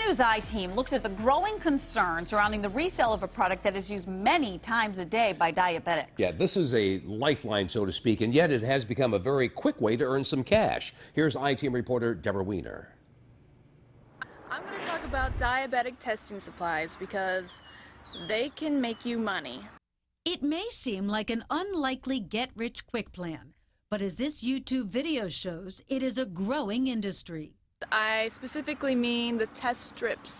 News I-Team looks at the growing concern surrounding the resale of a product that is used many times a day by diabetics. Yeah, this is a lifeline, so to speak, and yet it has become a very quick way to earn some cash. Here's I-Team reporter Deborah Weiner. I'm going to talk about diabetic testing supplies because they can make you money. It may seem like an unlikely get-rich-quick plan, but as this YouTube video shows, it is a growing industry. I specifically mean the test strips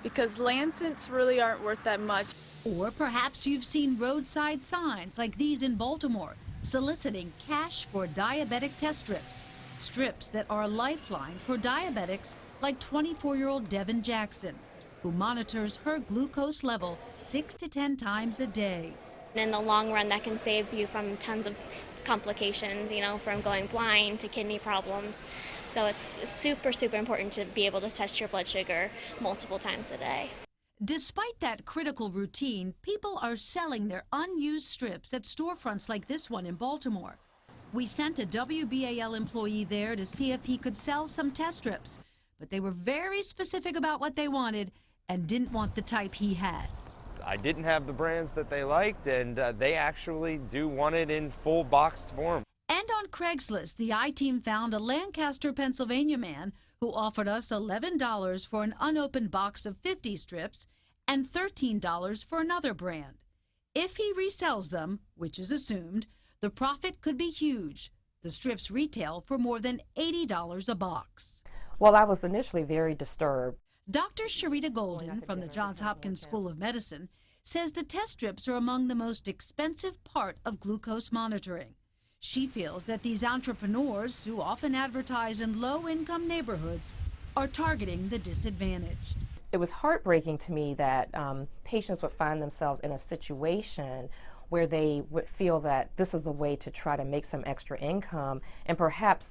because Lancets really aren't worth that much. Or perhaps you've seen roadside signs like these in Baltimore soliciting cash for diabetic test strips. Strips that are a lifeline for diabetics like 24-year-old Devin Jackson, who monitors her glucose level 6 to 10 times a day. In the long run, that can save you from tons of complications, you know, from going blind to kidney problems. So it's super, super important to be able to test your blood sugar multiple times a day. Despite that critical routine, people are selling their unused strips at storefronts like this one in Baltimore. We sent a WBAL employee there to see if he could sell some test strips, but they were very specific about what they wanted and didn't want the type he had. I didn't have the brands that they liked, and they actually do want it in full boxed form. And on Craigslist, the I-Team found a Lancaster, Pennsylvania man who offered us $11 for an unopened box of 50 strips and $13 for another brand. If he resells them, which is assumed, the profit could be huge. The strips retail for more than $80 a box. Well, I was initially very disturbed. Dr. Sharita Golden from the Johns Hopkins School of Medicine says the test strips are among the most expensive part of glucose monitoring. She feels that these entrepreneurs, who often advertise in low-income neighborhoods, are targeting the disadvantaged. It was heartbreaking to me that patients would find themselves in a situation where they would feel that this is a way to try to make some extra income and perhaps,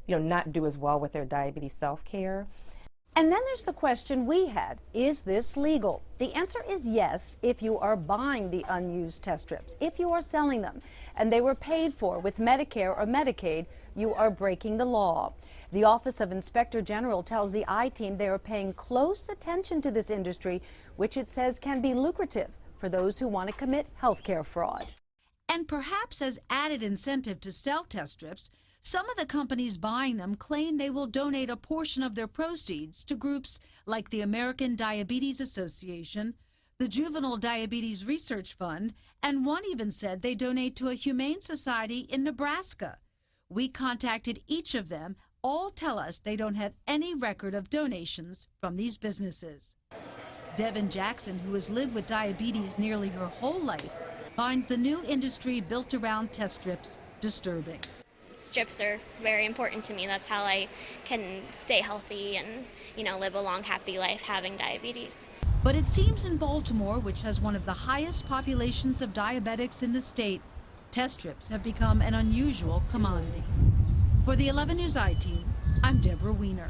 not do as well with their diabetes self-care. And then there's the question we had, is this legal? The answer is yes if you are buying the unused test strips. If you are selling them and they were paid for with Medicare or Medicaid, you are breaking the law. The Office of Inspector General tells the I-Team they are paying close attention to this industry, which it says can be lucrative for those who want to commit healthcare fraud. And perhaps as added incentive to sell test strips, some of the companies buying them claim they will donate a portion of their proceeds to groups like the American Diabetes Association, the Juvenile Diabetes Research Fund, and one even said they donate to a humane society in Nebraska. We contacted each of them. All tell us they don't have any record of donations from these businesses. Devin Jackson, who has lived with diabetes nearly her whole life, finds the new industry built around test strips disturbing. Strips are very important to me. That's how I can stay healthy and, live a long, happy life having diabetes. But it seems in Baltimore, which has one of the highest populations of diabetics in the state, test strips have become an unusual commodity. For the 11 News I-Team, I'm Deborah Weiner.